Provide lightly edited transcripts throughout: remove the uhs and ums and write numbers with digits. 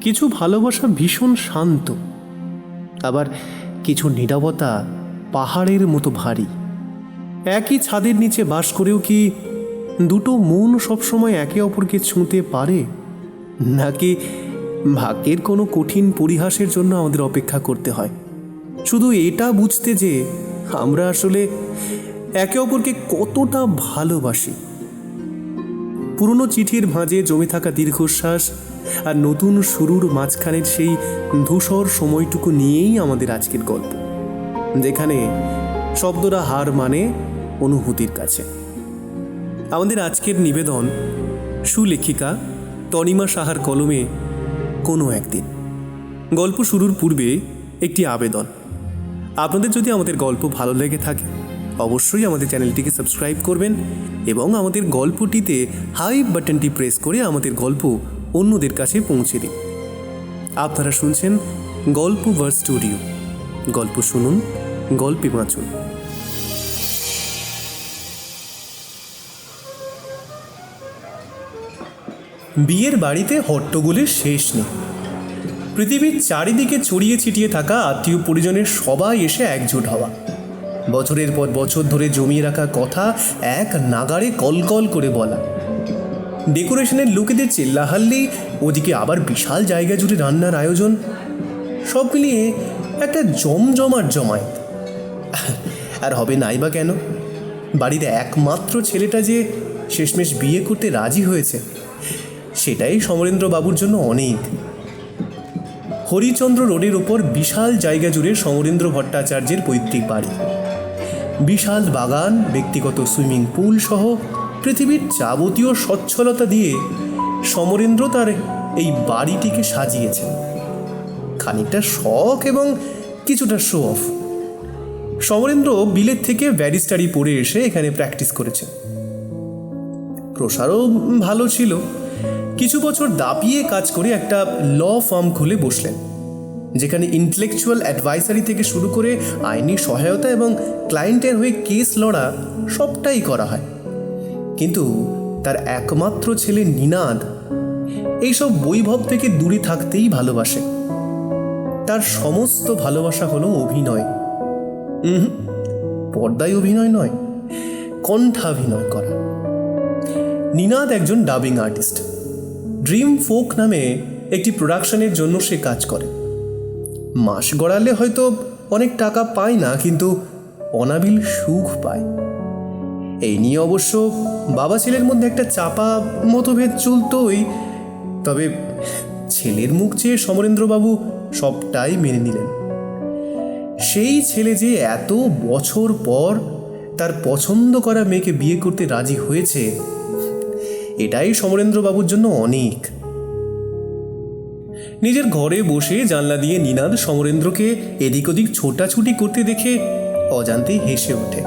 কিছু ভালোবাসা ভীষণ শান্ত, আবার কিছু নীরবতা পাহাড়ের মতো ভারী। একই ছাদের নিচে বাস করেও কি দুটো মন সবসময় একে অপরকে ছুঁতে পারে, নাকি ভাগ্যের কোনো কঠিন পরিহাসের জন্য আমাদের অপেক্ষা করতে হয় শুধু এটা বুঝতে যে আমরা আসলে একে অপরকে কতটা ভালোবাসি? পুরনো চিঠির ভাঁজে জমে থাকা দীর্ঘশ্বাস আর নতুন শুরুর মাঝখানের সেই ধূসর সময়টুকু নিয়েই আমাদের আজকের গল্প, যেখানে শব্দরা হার মানে অনুভূতির কাছে। আমাদের আজকের নিবেদন সুলেখিকা তনিমা সাহার কলমে কোনো একদিন। গল্প শুরুর পূর্বে একটি আবেদন, আপনাদের যদি আমাদের গল্প ভালো লেগে থাকে অবশ্যই আমাদের চ্যানেলটিকে সাবস্ক্রাইব করবেন এবং আমাদের গল্পটিতে হাইপ বাটনটি প্রেস করে আমাদের গল্প অন্যদের কাছে পৌঁছে দিন। আপনারা শুনছেন গল্প ভার্স স্টুডিও। গল্প শুনুন, গল্পে বাঁচুন। বিয়ের বাড়িতে হট্টগোলের শেষ নেই। পৃথিবীর চারিদিকে ছড়িয়ে ছিটিয়ে থাকা আত্মীয় পরিজনের সবাই এসে একজোট হওয়া, বছরের পর বছর ধরে জমিয়ে রাখা কথা এক নাগাড়ে কলকল করে বলা, ডেকোরেশনের লোকেদের চিল্লাহাল্লি, ওদিকে আবার বিশাল জায়গা জুড়ে রান্নার আয়োজন, সব মিলিয়ে একটা জমজমাট জমায়েত। আর হবে নাই বা কেন? বাড়ির একমাত্র ছেলেটা যে শেষমেশ বিয়ে করতে রাজি হয়েছে, সেটাই সমরেন্দ্র বাবুর জন্য অনেক। হরিচন্দ্র রোডের ওপর বিশাল জায়গা জুড়ে সমরেন্দ্র ভট্টাচার্যের পৈতৃক বাড়ি, বিশাল বাগান, ব্যক্তিগত সুইমিং পুল সহ পৃথিবীর যাবতীয় সচ্ছলতা দিয়ে সমরেন্দ্র তার এই বাড়িটিকে সাজিয়েছেন। খানিকটা শখ এবং কিছুটা শো অফ। সমরেন্দ্র বিলেত থেকে ব্যারিস্টারি পড়ে এসে এখানে প্র্যাকটিস করেছে। প্রসারও ভালো ছিল। কিছু বছর দাপিয়ে কাজ করে একটা ল ফার্ম খুলে বসলেন, যেখানে ইন্টেলেকচুয়াল অ্যাডভাইসারি থেকে শুরু করে আইনি সহায়তা এবং ক্লায়েন্টের হয়ে কেস লড়া সবটাই করা হয়। কিন্তু তার একমাত্র ছেলে নিনাদ এইসব বৈভব থেকে দূরে থাকতেই ভালোবাসে। তার সমস্ত ভালোবাসা হলো অভিনয়। পর্দায় অভিনয় নয়, কণ্ঠাভিনয় করা। নিনাদ একজন ডাবিং আর্টিস্ট। ড্রিম ফোক নামে একটি প্রোডাকশনের জন্য সে কাজ করে। মাস গড়ালে হয়তো অনেক টাকা পায় না, কিন্তু অনাবিল সুখ পায়। এই নিয়ে অবশ্য বাবা ছেলের মধ্যে একটা চাপা মতভেদ চলতই, তবে ছেলের মুখ চেয়ে সমরেন্দ্রবাবু সবটাই মেনে নিলেন। সেই ছেলে যে এত বছর পর তার পছন্দ করা মেয়েকে বিয়ে করতে রাজি হয়েছে, এটাই সমরেন্দ্রবাবুর জন্য অনেক। নিজের ঘরে বসে জানলা দিয়ে নিনাদ সমরেন্দ্রকে এদিক ওদিক ছোটাছুটি করতে দেখে অজান্তেই হেসে ওঠে।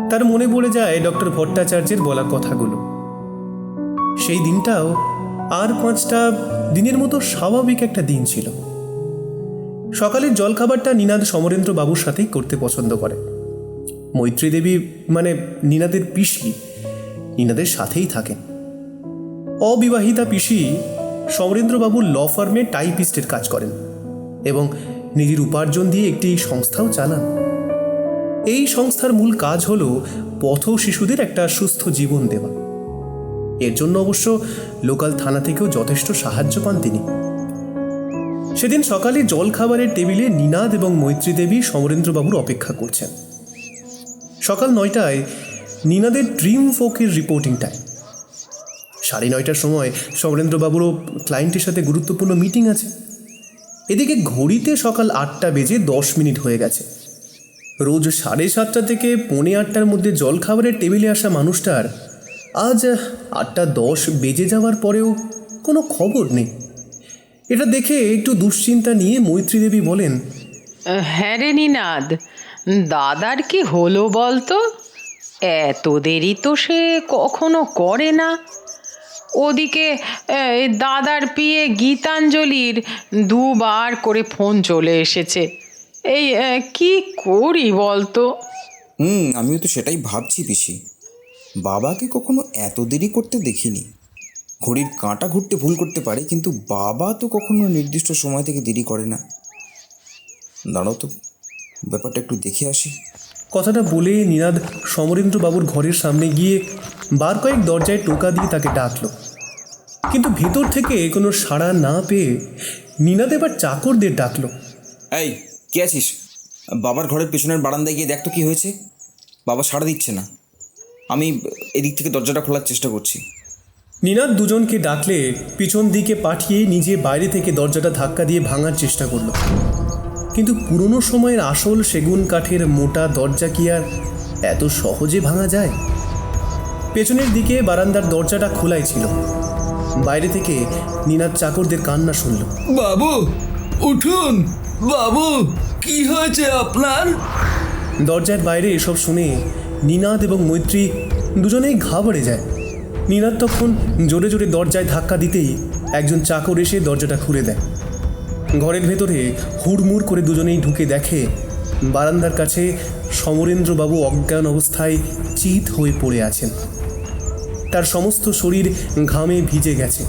তার মনে পড়ে যায় ডক্টর ভট্টাচার্যের বলা কথাগুলো। সেই দিনটাও আর 5টা দিনের মতো স্বাভাবিক একটা দিন ছিল। সকালের জলখাবারটা নিনাদ সমরেন্দ্র বাবুর সাথেই করতে পছন্দ করে। মৈত্রী দেবী মানে নিনাদের পিসি নিনাদের সাথেই থাকেন। অবিবাহিতা পিসি সমরেন্দ্রবাবুর ল ফার্মে টাইপিস্টের কাজ করেন এবং নিজের উপার্জন দিয়ে একটি সংস্থাও চালান। এই সংস্থার মূল কাজ হল পথ শিশুদের একটা সুস্থ জীবন দেওয়া। এর জন্য অবশ্য লোকাল থানা থেকেও যথেষ্ট সাহায্য পান তিনি। সেদিন সকালে জলখাবারের টেবিলে নিনাদ এবং মৈত্রী দেবী সমরেন্দ্রবাবুর অপেক্ষা করছেন। সকাল 9টায় নিনাদের ড্রিম ফোকের রিপোর্টিং টাইম। 9:30টার সময় সমরেন্দ্রবাবুরও ক্লায়েন্টের সাথে গুরুত্বপূর্ণ মিটিং আছে। এদিকে ঘড়িতে সকাল 8টা বেজে 10 মিনিট হয়ে গেছে। রোজ 7:30 থেকে 8:45টার মধ্যে জলখাবারের টেবিলে আসা মানুষটার আজ 8:10 বেজে যাওয়ার পরেও কোনো খবর নেই। এটা দেখে একটু দুশ্চিন্তা নিয়ে মৈত্রী দেবী বলেন, হ্যাঁ রে নিনাদ, দাদার কি হলো বলতো? এত দেরি তো সে কখনো করে না। ওদিকে দাদার পিয়ে গীতাঞ্জলির 2বার করে ফোন চলে এসেছে। এই কি করি বলতো? আমিও তো সেটাই ভাবছি পিসি। বাবাকে কখনো এত দেরি করতে দেখিনি। ঘড়ির কাঁটা ঘুরতে ভুল করতে পারে, কিন্তু বাবা তো কখনো নির্দিষ্ট সময় থেকে দেরি করে না। দাঁড়াও তো, ব্যাপারটা একটু দেখে আসি। কথাটা বলে নিনাদ সমরেন্দ্রবাবুর ঘরের সামনে গিয়ে বার কয়েক দরজায় টোকা দিয়ে তাকে ডাকল, কিন্তু ভেতর থেকে কোনো সাড়া না পেয়ে নিনাদ এবার চাকরদের ডাকল। এই, কে আছিস? বাবার ঘরের পেছনের বারান্দায় গিয়ে দেখ তো কী হয়েছে। বাবা সাড়া দিচ্ছে না। আমি এদিক থেকে দরজাটা খোলার চেষ্টা করছি। নিনাদ দুজনকে ডাকলে পিছন দিকে পাঠিয়ে নিজে বাইরে থেকে দরজাটা ধাক্কা দিয়ে ভাঙার চেষ্টা করল, কিন্তু পুরনো সময়ের আসল সেগুন কাঠের মোটা দরজা কি আর এত সহজে ভাঙা যায়? পেছনের দিকে বারান্দার দরজাটা খোলাই ছিল। বাইরে থেকে নিনাদ চাকরদের কান্না শুনল। বাবু উঠুন, বাবু কি হয়েছে আপনার? দরজার বাইরে এসব শুনে নিনাদ এবং মৈত্রী দুজনেই ঘাবড়ে যায়। নিনাদ তখন জোরে জোরে দরজায় ধাক্কা দিতেই একজন চাকর এসে দরজাটা খুলে দেয়। ঘরের ভেতরে হুড়মুড় করে দুজনেই ঢুকে দেখে বারান্দার কাছে সমরেন্দ্রবাবু অজ্ঞান অবস্থায় চিত হয়ে পড়ে আছেন। তার সমস্ত শরীর ঘামে ভিজে গেছে।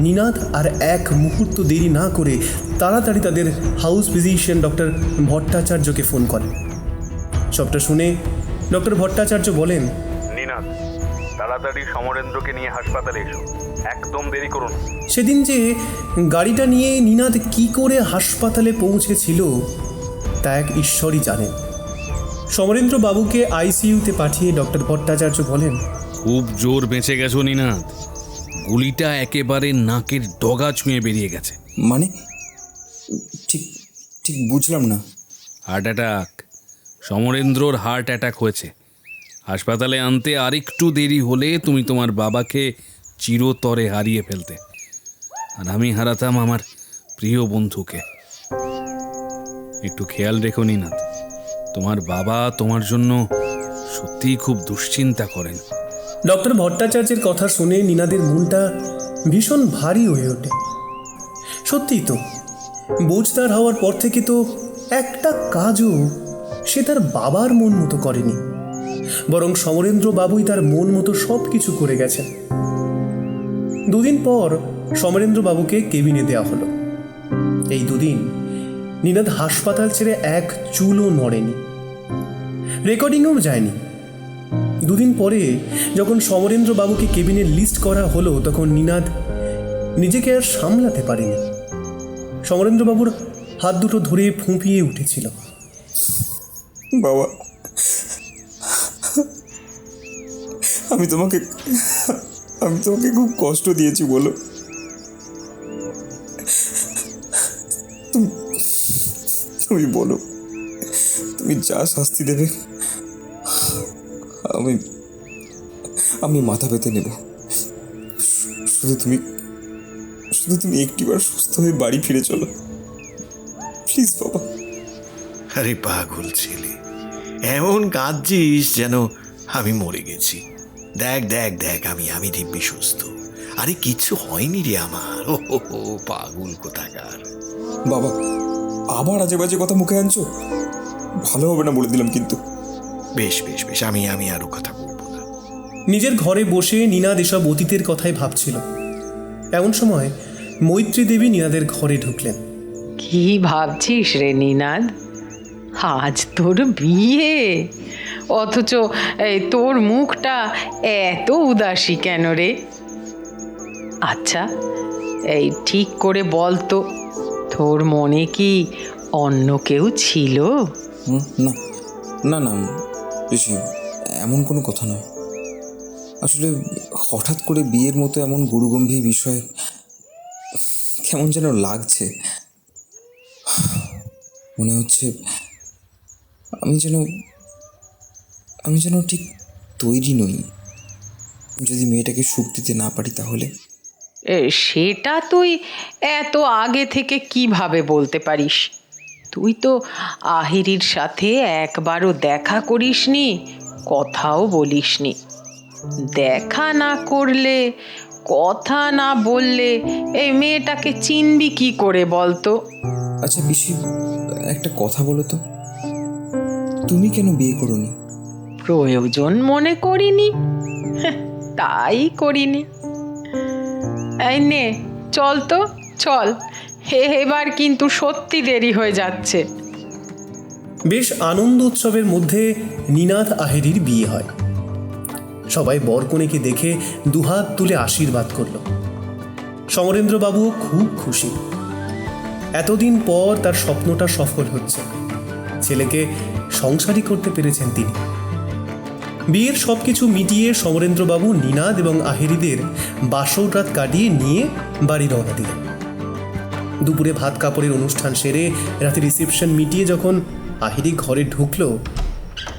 নিনাদ আর এক মুহূর্ত দেরি না করে তাড়াতাড়ি তাদের হাউস ফিজিশিয়ান ডক্টর ভট্টাচার্যকে ফোন করে। সবটা শুনে ডক্টর ভট্টাচার্য বলেন, নিনাদ, তাড়াতাড়ি সমরেন্দ্রকে নিয়ে হাসপাতালে এসো, একদম দেরি করুন। সেদিন যে গাড়িটা নিয়ে নিনাদ কি করে হাসপাতালে পৌঁছেছিল তা এক ঈশ্বরই জানেন। সমরেন্দ্র বাবুকে আইসিইউতে পাঠিয়ে ডক্টর ভট্টাচার্য বলেন, খুব জোর বেঁচে গেছো নিনাদ, গুলিটা একেবারে নাকের ডগা ছুঁয়ে বেরিয়ে গেছে। মানে ঠিক ঠিক বুঝলাম না। হার্ট অ্যাটাক, সমরেন্দ্রর হার্ট অ্যাটাক হয়েছে। হাসপাতালে আনতে আরেকটু দেরি হলে তুমি তোমার বাবাকে চিরতরে হারিয়ে ফেলতে, আর আমি হারাতাম আমার প্রিয় বন্ধুকে। একটু খেয়াল রেখো নিনাদ, তোমার বাবা তোমার জন্য সত্যিই খুব দুশ্চিন্তা করেন। ডক্টর ভট্টাচার্যের কথা শুনে নিনাদের মনটা ভীষণ ভারী হয়ে ওঠে। সত্যিই তো, বোঝদার হওয়ার পর থেকে তো একটা কাজও সে তার বাবার মন মতো করেনি, বরং সমরেন্দ্র বাবুই তার মন মতো সব কিছু করে গেছেন। দুদিন পর সমরেন্দ্র বাবুকে কেবিনে দেওয়া হলো। এই দুদিন নিনাদ হাসপাতাল ছেড়ে এক চুলও নড়েনি, রেকর্ডিংও যায়নি। দুদিন পরে যখন সমরেন্দ্র বাবুকে কেবিনের লিস্ট করা হলো, তখন নিনাদ নিজেকে আর সামলাতে পারেনি। সমরেন্দ্রবাবুর হাত দুটো ধরে ফুঁপিয়ে উঠেছিল। বাবা, আমি তোমাকে খুব কষ্ট দিয়েছি বলো। তুমি বলো, তুমি যা শাস্তি দেবে আমি মাথা পেতে নেব। শুধু তুমি একটিবার সুস্থ হয়ে বাড়ি ফিরে চলো, প্লিজ বাবা। আরে পাগল ছেলে, এমন কাঁদছিস যেন আমি মরে গেছি। দেখ দেখ দেখ, আমি দিব্যি সুস্থ। আরে কিছু হয়নি রে আমার। ও পাগল কোথাকার। বাবা, আবার আজে বাজে কথা মুখে আনছো, ভালো হবে না বলে দিলাম কিন্তু। বেশ বেশ বেশ, আমি আরো কথা বলবো না। নিজের ঘরে বসে নিনাদ এসব অতীতের কথাই ভাবছিল। এমন সময় মৈত্রী দেবী নিনাদের ঘরে ঢুকলেন। কি ভাবছিস রে নিনাদ? আজ তোর বিয়ে, অথচ এই তোর মুখটা এত উদাসী কেন রে? আচ্ছা, এই ঠিক করে বল তো, তোর মনে কি অন্য কেউ ছিল? না না না বেশি এমন কোনো কথা নয়। আসলে হঠাৎ করে বিয়ের মতো এমন গুরুগম্ভীর বিষয় কেমন যেন লাগছে। মনে হচ্ছে আমি যেন ঠিক তৈরি নই। যদি মেয়েটাকে সুখ দিতে না পারি তাহলে। সেটা তুই এত আগে থেকে কিভাবে বলতে পারিস? তুই তো আহিরির সাথে একবারও দেখা করিসনি, কথাও বলিসনি। দেখা না করলে, কথা না বললে এই মেয়েটাকে চিনবি কি করে বলতো? আচ্ছা পিসি, একটা কথা বলো তো, তুমি কেন বিয়ে করোনি? প্রয়োজন মনে করিনি, তাই করিনি। এই নে চল তো, চল। এবার কিন্তু সত্যি দেরি হয়ে যাচ্ছে। বেশ আনন্দ উৎসবের মধ্যে নিনাদ আহেরির বিয়ে হয়। সবাই বরকনেকে দেখে দুহাত তুলে আশীর্বাদ করল। সমরেন্দ্রবাবুও খুব খুশি। এতদিন পর তার স্বপ্নটা সফল হচ্ছে। ছেলেকে সংসারী করতে পেরেছেন তিনি। বিয়ের সবকিছু মিটিয়ে সমরেন্দ্রবাবু নিনাদ এবং আহেরিদের বাসর রাত কাটিয়ে নিয়ে বাড়ি রওনা দিলেন। দুপুরে ভাত কাপড়ের অনুষ্ঠান সেরে রাতে রিসেপশন মিটিয়ে যখন আহেরি ঘরে ঢুকল,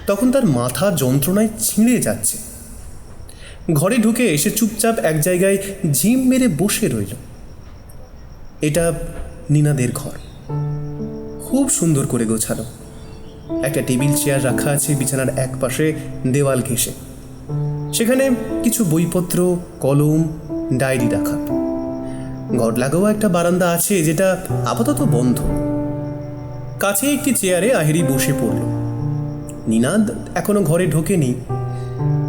তখন তার মাথা যন্ত্রণায় ছিঁড়ে যাচ্ছে। ঘরে ঢুকে এসে চুপচাপ এক জায়গায় ঝিম মেরে বসে রইল। এটা নিনাদের ঘর, খুব সুন্দর করে গোছানো। একটা টেবিল চেয়ার রাখা আছে বিছানার এক পাশে দেওয়াল ঘেঁষে। সেখানে কিছু বইপত্র, কলম, ডায়েরি রাখা। ঘর লাগাও একটা বারান্দা আছে যেটা আপাতত বন্ধ। কাছে একটি চেয়ারে আহেরি বসে পড়ল। নিনাদ এখনো ঘরে ঢোকেনি।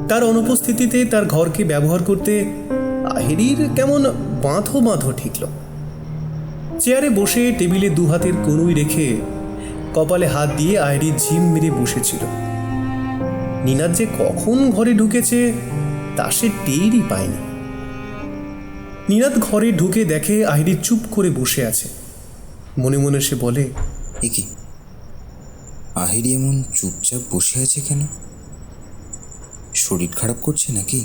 তার অনুপস্থিতিতে তার ঘরকে ব্যবহার করতে আহেরির কেমন বাঁধো বাঁধো ঠেকল। চেয়ারে বসে টেবিলে দু হাতের কনুই রেখে কপালে হাত দিয়ে আহেরি ঝিম মেরে বসেছিল। নিনাদ যে কখন ঘরে ঢুকেছে তা সে টেরই পায়নি। নিনাদ ঘরে ঢুকে দেখে আহেরি চুপ করে বসে আছে। মনে মনে সে বলে, এ কি, আহেরি এমন চুপচাপ বসে আছে কেন? শরীর খারাপ করছে নাকি?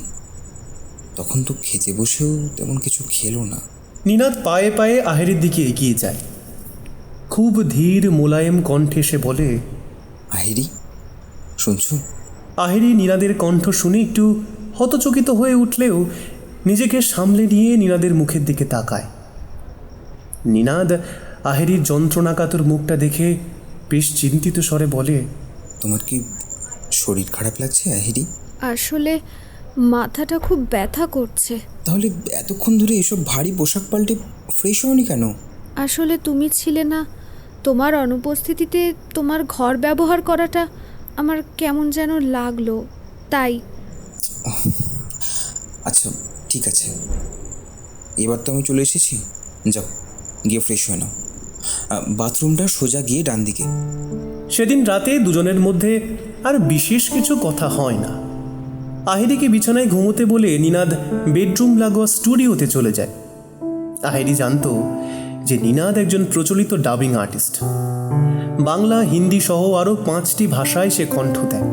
তখন তো খেতে বসেও তেমন কিছু খেলো না। নিনাদ পায়ে পায়ে আহেরির দিকে এগিয়ে যায়। খুব ধীর মোলায়েম কণ্ঠে সে বলে, আহেরি, শুনছো? আহেরি নিনাদের কণ্ঠ শুনে একটু হতচকিত হয়ে উঠলেও নিজেকে সামলে নিয়ে নিনাদের মুখের দিকে তাকায়। নিনাদ আহেরির যন্ত্রণাকাতর মুখটা দেখে বেশ চিন্তিত স্বরে বলে, তোমার কি শরীর খারাপ লাগছে আহেরি? আসলে মাথাটা খুব ব্যথা করছে। তাহলে এতক্ষণ ধরে এসব ভারী পোশাক পাল্টে ফ্রেশ হওনি কেন? আসলে তুমি ছিলে না, তোমার অনুপস্থিতিতে তোমার ঘর ব্যবহার করাটা আমার কেমন যেন লাগলো, তাই। আচ্ছা ঠিক আছে, এবার তো আমি চলে এসেছি। যাও গিয়ে ফ্রেশ হয়ে নাও। বাথরুমটা সোজা গিয়ে ডান দিকে। সেদিন রাতে দুজনের মধ্যে আর বিশেষ কিছু কথা হয় না। আহেরিকে বিছানায় ঘুমোতে বলে নিনাদ বেডরুম লাগোয়া স্টুডিওতে চলে যায়। আহেরি জানতো যে নিনাদ একজন প্রচলিত ডাবিং আর্টিস্ট। বাংলা, হিন্দি সহ আরও 5টি ভাষায় সে কণ্ঠ দেয়।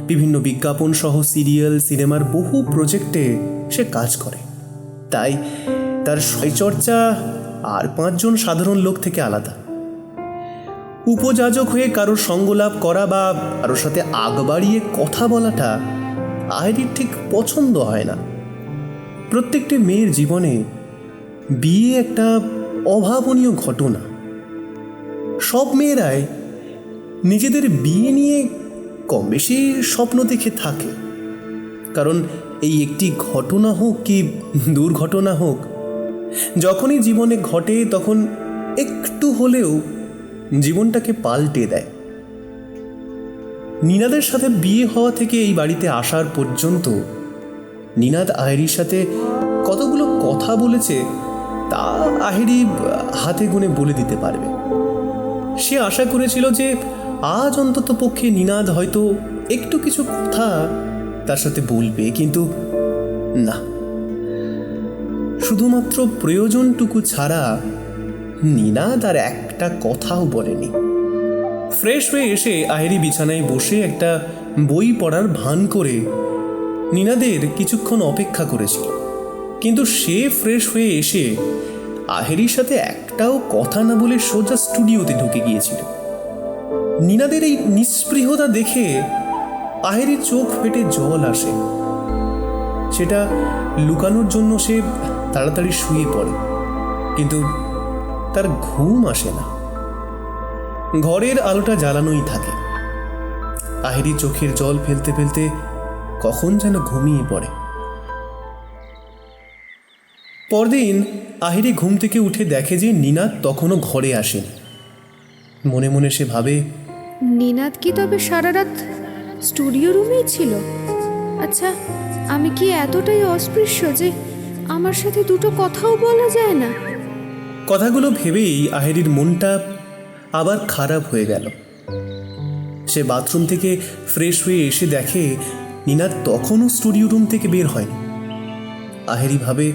বিভিন্ন বিজ্ঞাপন সহ সিরিয়াল, সিনেমার বহু প্রজেক্টে সে কাজ করে। তাই তার শরীরচর্চা আর 5 জন সাধারণ লোক থেকে আলাদা। উপযাজক হয়ে কারোর সঙ্গলাভ করা বা কারোর সাথে আগ বাড়িয়ে কথা বলাটা আহেরির ঠিক পছন্দ হয় না। প্রত্যেকটি মেয়ের জীবনে বিয়ে একটা অভাবনীয় ঘটনা। সব মেয়েরাই নিজেদের বিয়ে নিয়ে কম বেশি স্বপ্ন দেখে থাকে। কারণ এই একটি ঘটনা হোক কি দুর্ঘটনা হোক, যখনই জীবনে ঘটে তখন একটু হলেও জীবনটাকে পাল্টে দেয়। নিনাদের সাথে বিয়ে হওয়া থেকে এই বাড়িতে আসার পর্যন্ত নিনাদ আহেরির সাথে কতগুলো কথা বলেছে তা আহেরি হাতে গুনে বলে দিতে পারবে। সে আশা করেছিল যে আজ অন্তত পক্ষে নিনাদ হয়তো একটু কিছু কথা তার সাথে বলবে, কিন্তু না, শুধুমাত্র প্রয়োজনটুকু ছাড়া নিনাদ আর একটা কথাও বলেনি। ফ্রেশ হয়ে এসে আহেরি বিছানায় বসে একটা বই পড়ার ভান করে নিনাদের কিছুক্ষণ অপেক্ষা করেছিল। কিন্তু সে ফ্রেশ হয়ে এসে আহেরির সাথে একটাও কথা না বলে সোজা স্টুডিওতে ঢুকে গিয়েছিল। নিনাদের এই নিস্পৃহতা দেখে আহেরির চোখ ফেটে জল আসে। সেটা লুকানোর জন্য সে তাড়াতাড়ি শুয়ে পড়ে, কিন্তু তার ঘুম আসে না। ঘরের আলোটা জ্বালানোই থাকে। আহেরি চোখের জল ফেলতে ফেলতে কখন যেন ঘুমিয়ে পড়ে। পরদিন আহেরি ঘুম থেকে উঠে দেখে যে নিনাদ তখনও ঘরে আসেনি। মনে মনে সে ভাবে, নিনাদ কি তবে সারা রাত স্টুডিও রুমেই ছিল? আচ্ছা, আমি কি এতটাই অস্পৃশ্য যে আমার সাথে দুটো কথাও বলা যায় না? কথাগুলো ভেবেই আহেরির মনটা আবার খারাপ হয়ে গেল। সে বাথরুম থেকে ফ্রেশ হয়ে এসে দেখে নিনাদ তখনও স্টুডিও রুম থেকে বের হয়নি। আহেরি ভাবে,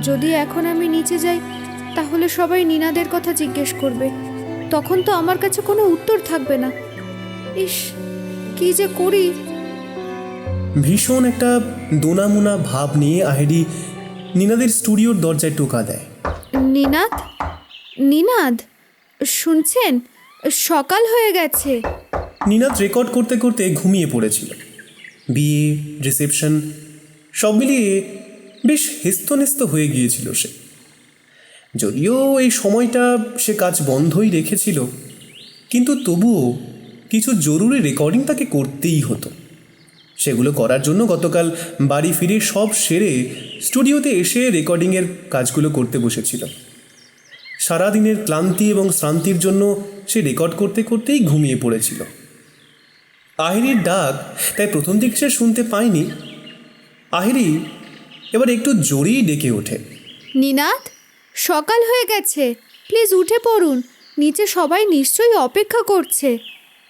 যদি এখন আমি নিচে যাই তাহলে সবাই নিনাদের কথা জিজ্ঞেস করবে, তখন তো আমার কাছে কোনো উত্তর থাকবে না। ইস, কি যে করি। ভীষণ একটা দোনামোনা ভাব নিয়ে আহেরি নিনাদের স্টুডিওর দরজায় টোকা দেয়। নিনাদ, নিনাদ, শুনছেন? সকাল হয়ে গেছে। নিনাদ রেকর্ড করতে করতে ঘুমিয়ে পড়েছিল। বিয়ে, রিসেপশন সব মিলিয়ে বেশ হেস্তনেস্ত হয়ে গিয়েছিল সে। যদিও এই সময়টা সে কাজ বন্ধই রেখেছিল, কিন্তু তবুও কিছু জরুরি রেকর্ডিং তাকে করতেই হতো। সেগুলো করার জন্য গতকাল বাড়ি ফিরে সব সেরে স্টুডিওতে এসে রেকর্ডিংয়ের কাজগুলো করতে বসেছিল। সারাদিনের ক্লান্তি এবং শ্রান্তির জন্য সে রেকর্ড করতে করতেই ঘুমিয়ে পড়েছিল। আহেরির ডাক তাই প্রথম দিক সে শুনতে পায়নি। আহেরি এবার একটু জোরেই ডেকে ওঠে, নিনাদ, সকাল হয়ে গেছে, প্লিজ উঠে পড়ুন, নিচে সবাই নিশ্চয়ই অপেক্ষা করছে।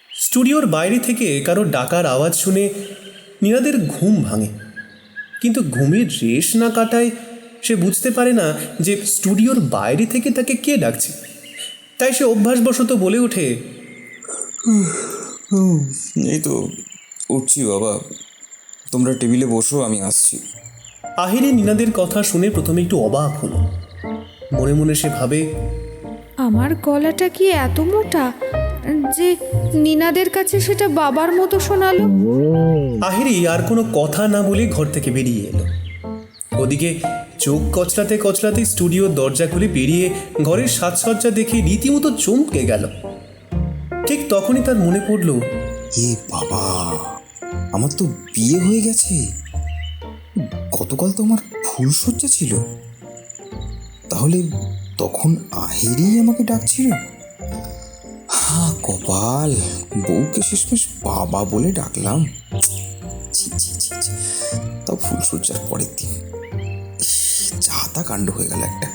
স্টুডিওর বাইরে থেকে কারো ডাকার আওয়াজ শুনে নিনাদের ঘুম ভাঙে, কিন্তু ঘুমের রেশ না কাটায় সে বুঝতে পারে না যে স্টুডিওর বাইরে থেকে তাকে কে ডাকছে। তাই সে অভ্যাসবশত বলে ওঠে, এই তো উঠছি বাবা, তোমরা টেবিলে বসো, আমি আসছি। আহেরি নিনাদের কথা শুনে প্রথমে একটু অবাক হলো। মনে মনে সে ভাবে, আমার গলাটা কি এত মোটা যে নিনাদের কাছে সেটা বাবার মতো শোনালো? আহেরি আর কোনো কথা না বলে ঘর থেকে বেরিয়ে এলো। ওদিকে চোখ কচলাতে কচলাতে স্টুডিওর দরজা খুলে বেরিয়ে ঘরের সাজসজ্জা দেখে রীতিমতো চমকে গেল। ঠিক তখনই তার মনে পড়ল, এ বাবা, আমার তো বিয়ে হয়ে গেছে। গতকাল তো আমার ফুলসজ্জা ছিল, তাহলে তখন আহেরি আমাকে ডাকছিল। হা কপাল, বউকে শেষমেশ বাবা বলে ডাকলাম। ছি ছি ছি ছি। তাও ফুলসজ্জার পরের দিন যা তা কাণ্ড হয়ে গেল একটা।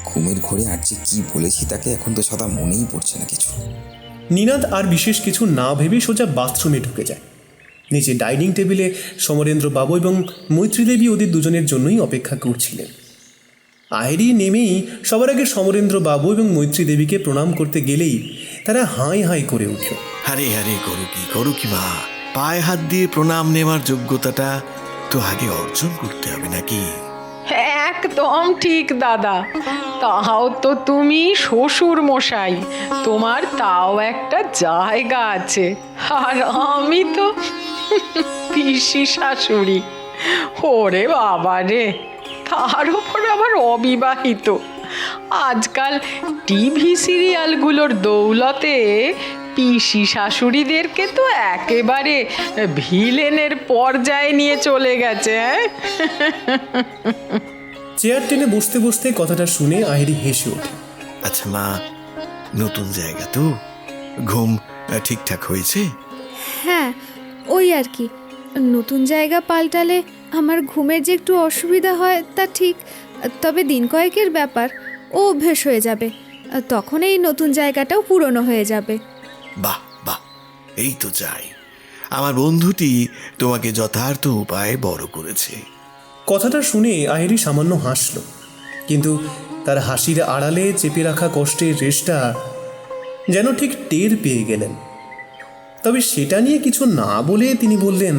ঘুমের ঘোরে আর যে কি বলেছি তাকে এখন তো সাদা মনেই পড়ছে না কিছু। নিনাদ আর বিশেষ কিছু না ভেবে সোজা বাথরুমে ঢুকে যায়। নিচে ডাইনিং টেবিলে সমরেন্দ্র বাবু এবং মৈত্রী দেবী ওদের দুজনের জন্যই অপেক্ষা করছিলেন। আহেরি নেমেই সবার আগে সমরেন্দ্র বাবু এবং মৈত্রী দেবীকে প্রণাম করতে গেলেই তারা হাই হাই করে উঠল। আরে আরে, করু কি মা, পায়ে হাত দিয়ে প্রণাম নেওয়ার যোগ্যতাটা তো আগে অর্জন করতে হবে নাকি? একদম ঠিক দাদা, তাও তো তুমি শ্বশুর মশাই, তোমার তাও একটা জায়গা আছে, আর আমি তো পিসি শাশুড়ি। ওরে বাবা রে, তার উপর আবার অবিবাহিত। আজকাল টিভি সিরিয়ালগুলোর দৌলতে পিসি শাশুড়িদেরকে তো একেবারে ভিলেনের পর্যায়ে নিয়ে চলে গেছে। চেয়ার টেনে বসতে বসতে কথাটা শুনে আহেরি হেসে ওঠে। আচ্ছা মা, নতুন জায়গা তো, ঘুম ঠিকঠাক হয়েছে? হ্যাঁ, ওই আর কি, নতুন জায়গা পাল্টালে আমার ঘুমের যে একটু অসুবিধা হয় তা ঠিক, তবে দিন কয়েকের ব্যাপার, ও অভ্যেস হয়ে যাবে, তখন এই নতুন জায়গাটাও পুরনো হয়ে যাবে। বাহ বাহ, এই তো চাই। আমার বন্ধুটি তোমাকে যথার্থ উপায়ে বড় করেছে। কথাটা শুনে আহেরি সামান্য হাসল, কিন্তু তার হাসির আড়ালে চেপে রাখা কষ্টের রেশটা যেন ঠিক টের পেয়ে গেলেন। তবে সেটা নিয়ে কিছু না বলে তিনি বললেন,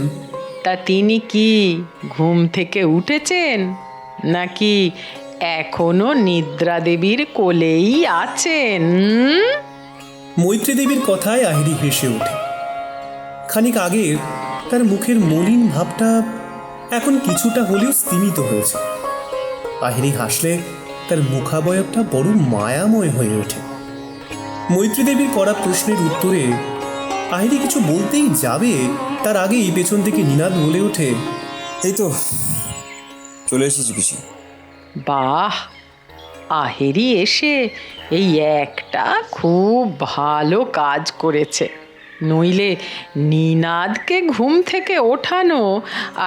তা তিনি কি ঘুম থেকে উঠেছেন নাকি এখনো নিদ্রা দেবীর কোলেই আছেন? মৈত্রী দেবীর কথায় আহেরি হেসে ওঠে। খানিক আগের তার মুখের মলিন ভাবটা এখন কিছুটা হলেও স্তিমিত হয়েছে। আহেরি হাসলে তার মুখাবয়বটা বড় মায়াময় হয়ে ওঠে। মৈত্রী দেবীর করা প্রশ্নের উত্তরে আহেরি কিছু বলতেই যাবে, তার আগেই পেছন থেকে নিনাদ বলে ওঠে, এই তো চলে এসেছি পিসি। বাহ, আহেরি এসে এই একটা খুব ভালো কাজ করেছে। নইলে নিনাদকে ঘুম থেকে ওঠানো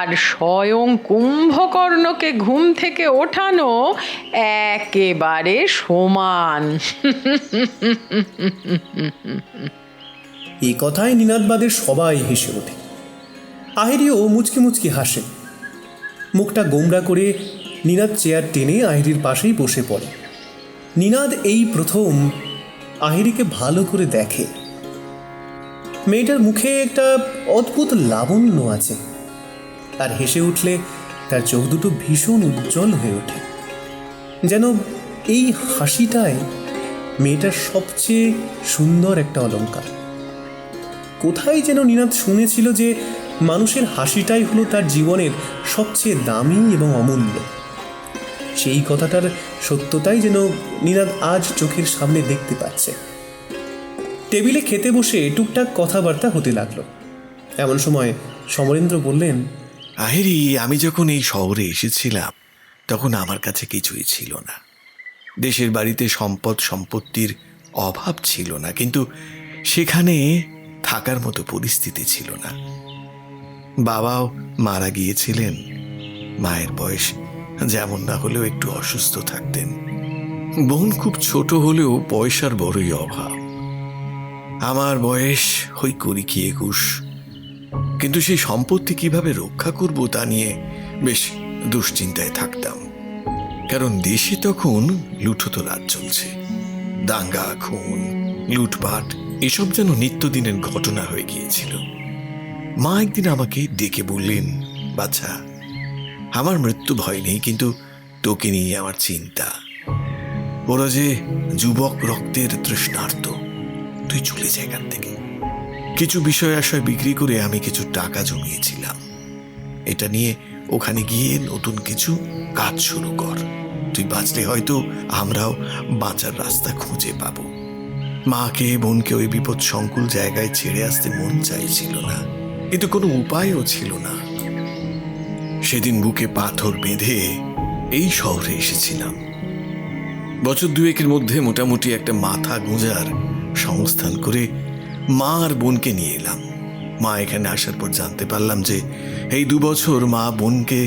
আর স্বয়ং কুম্ভকর্ণকে ঘুম থেকে ওঠানো একেবারে সমান। এই কথায় নিনাদবাদের সবাই হেসে ওঠে। আহিরিও মুচকি মুচকি হাসে। মুখটা গোমড়া করে নিনাদ চেয়ার টেনে আহিরির পাশেই বসে পড়ে। নিনাদ এই প্রথম আহিরিকে ভালো করে দেখে। মেয়েটার মুখে একটা অদ্ভুত লাবণ্য আছে, আর হেসে উঠলে তার চোখ দুটো ভীষণ উজ্জ্বল হয়ে ওঠে, যেন এই হাসিটাই মেয়েটার সবচেয়ে সুন্দর একটা অলংকার। কোথায় যেন নিনাদ শুনেছিল যে মানুষের হাসিটাই হলো তার জীবনের সবচেয়ে দামি এবং অমূল্য। সেই কথাটার সত্যতাই যেন নিনাদ আজ চোখের সামনে দেখতে পাচ্ছে। টেবিলে খেতে বসে টুকটাক কথাবার্তা হতে লাগলো। এমন সময় সমরেন্দ্র বললেন, আহিরি, আমি যখন এই শহরে এসেছিলাম তখন আমার কাছে কিছুই ছিল না। দেশের বাড়িতে সম্পত্তির অভাব ছিল না, কিন্তু সেখানে থাকার মতো পরিস্থিতি ছিল না। বাবাও মারা গিয়েছিলেন। মায়ের বয়স যেমন না হলেও একটু অসুস্থ থাকতেন। বোন খুব ছোট হলেও পয়সার বড়ই অভাব। আমার বয়স ওই 20-21, কিন্তু সেই সম্পত্তি কিভাবে রক্ষা করব তা নিয়ে বেশ দুশ্চিন্তায় থাকতাম। কারণ দেশে তখন লুঠত রাজ চলছে। দাঙ্গা, খুন, লুটপাট এসব যেন নিত্যদিনের ঘটনা হয়ে গিয়েছিল। মা একদিন আমাকে ডেকে বললেন, বাচ্চা, আমার মৃত্যু ভয় নেই, কিন্তু তোকে নিয়ে আমার চিন্তা। ওরা যে যুবক রক্তের তৃষ্ণার্ত, তুই চলে যা এখান থেকে। কিছু বিষয় আশয় বিক্রি করে আমি কিছু টাকা জমিয়েছিলাম। এটা নিয়ে ওখানে গিয়ে নতুন কিছু কাজ শুরু কর। তুই বাঁচলে হয়তো আমরাও বাঁচার রাস্তা খুঁজে পাবো। মাকে, বোনকে ওই বিপদ সংকুল জায়গায় ছেড়ে আসতে মন চাইছিল না, কিন্তু কোনো উপায়ও ছিল না। সেদিন বুকে পাথর বেঁধে এই শহরে এসেছিলাম। বছর 2-1-এর মধ্যে মোটামুটি একটা মাথা গোঁজার সংস্থান করে মা আর বোনকে নিয়ে এলাম। মা এখানে আসার পর জানতে পারলাম যে এই 2 বছর মা বোনকে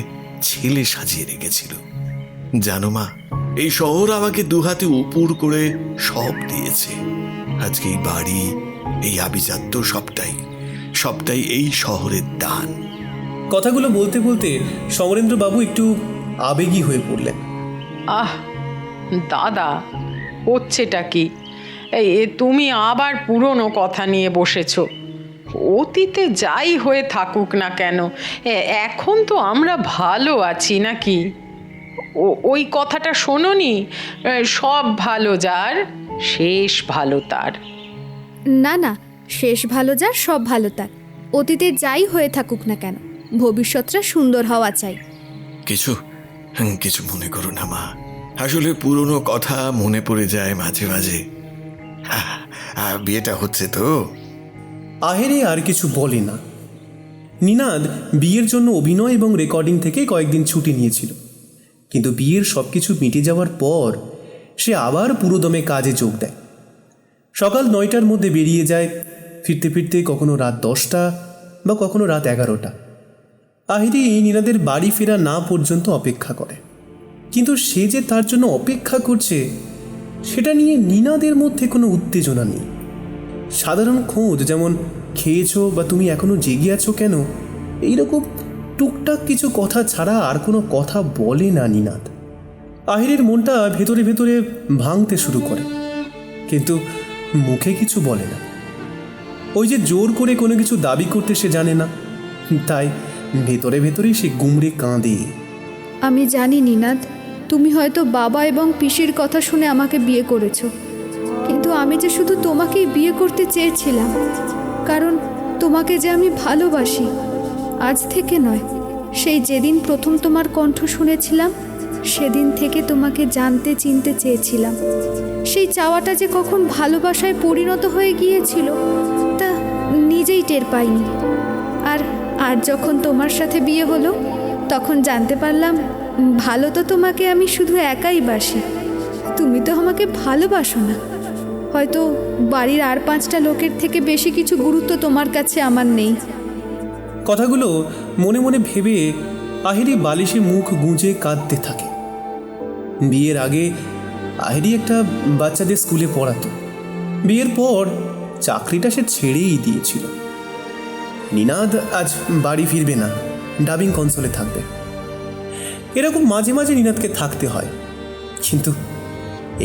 ছেলে সাজিয়ে রেখেছিল। জানো মা, এই শহর আমাকে 2 হাতে উপুর করে সব দিয়েছে। আজকে এই বাড়ি, এই আভিজাত্য সবটাই এই শহরের দান। কথাগুলো বলতে বলতে সমরেন্দ্র বাবু একটু আবেগী হয়ে পড়লেন। আহ দাদা, হচ্ছেটা কি? এই তুমি আবার পুরনো কথা নিয়ে বসেছ। অতীতে যাই হয়ে থাকুক না কেন, এখন তো আমরা ভালো আছি নাকি? ওই কথাটা শোনোনি, সব ভালো যার শেষ ভালো তার। না না, শেষ ভালো যার সব ভালো তার। অতীতে যাই হয়ে থাকুক না কেন, ভবিষ্যৎটা সুন্দর হওয়া চাই। কিছু মনে করো না মা, আসলে পুরনো কথা মনে পড়ে যায় মাঝে মাঝে। বিয়েটা হচ্ছে তো। আহিরি আর কিছু বলে না। নিনাদ বিয়ের জন্য অভিনয় এবং রেকর্ডিং থেকে কয়েকদিন ছুটি নিয়েছিল, কিন্তু বিয়ের সব কিছু মিটে যাওয়ার পর সে আবার পুরোদমে কাজে যোগ দেয়। সকাল 9টার মধ্যে বেরিয়ে যায়, ফিরতে ফিরতে কখনো রাত 10টা বা কখনো রাত 11টা। আহিরি নিনাদের বাড়ি ফেরা না পর্যন্ত অপেক্ষা করে, কিন্তু সে যে তার জন্য অপেক্ষা করছে সেটা নিয়ে নিনাদের মধ্যে কোনো উত্তেজনা নেই। সাধারণ খোঁজ, যেমন খেয়েছো বা তুমি এখনো জেগে আছো কেন, এইরকম টুকটাক কিছু কথা ছাড়া আর কোনো কথা বলে না নিনাদ। আহিরের মনটা ভেতরে ভেতরে ভাঙতে শুরু করে, কিন্তু মুখে কিছু বলে না। ওই যে জোর করে কোনো কিছু দাবি করতে সে জানে না, তাই ভেতরে ভেতরেই সে গুমড়ে কাঁদে। আমি জানি নিনাদ, তুমি হয়তো বাবা এবং পিসির কথা শুনে আমাকে বিয়ে করেছো, কিন্তু আমি যে শুধু তোমাকেই বিয়ে করতে চেয়েছিলাম, কারণ তোমাকে যে আমি ভালোবাসি। আজ থেকে নয়, সেই যেদিন প্রথম তোমার কণ্ঠ শুনেছিলাম সেদিন থেকে তোমাকে জানতে চিনতে চেয়েছিলাম। সেই চাওয়াটা যে কখন ভালোবাসায় পরিণত হয়ে গিয়েছিল তা নিজেই টের পাইনি। আর যখন তোমার সাথে বিয়ে হলো তখন জানতে পারলাম ভালো তো তোমাকে আমি শুধু একাই বাসি, তুমি তো আমাকে ভালোবাসো না। হয়তো বাড়ির আর 5টা লোকের থেকে বেশি কিছু গুরুত্ব তোমার কাছে আমার নেই। কথাগুলো মনে মনে ভেবে আহিরি বালিশে মুখ গুঁজে কাঁদতে থাকে। বিয়ের আগে আহিরি একটা বাচ্চাদের স্কুলে পড়াতো। বিয়ের পর চাকরিটা সে ছেড়েই দিয়েছিল। নিনাদ আজ বাড়ি ফিরবে না, ডাবিং কনসোলে থাকবে। এরকম মাঝে মাঝে নিনাদকে থাকতে হয়, কিন্তু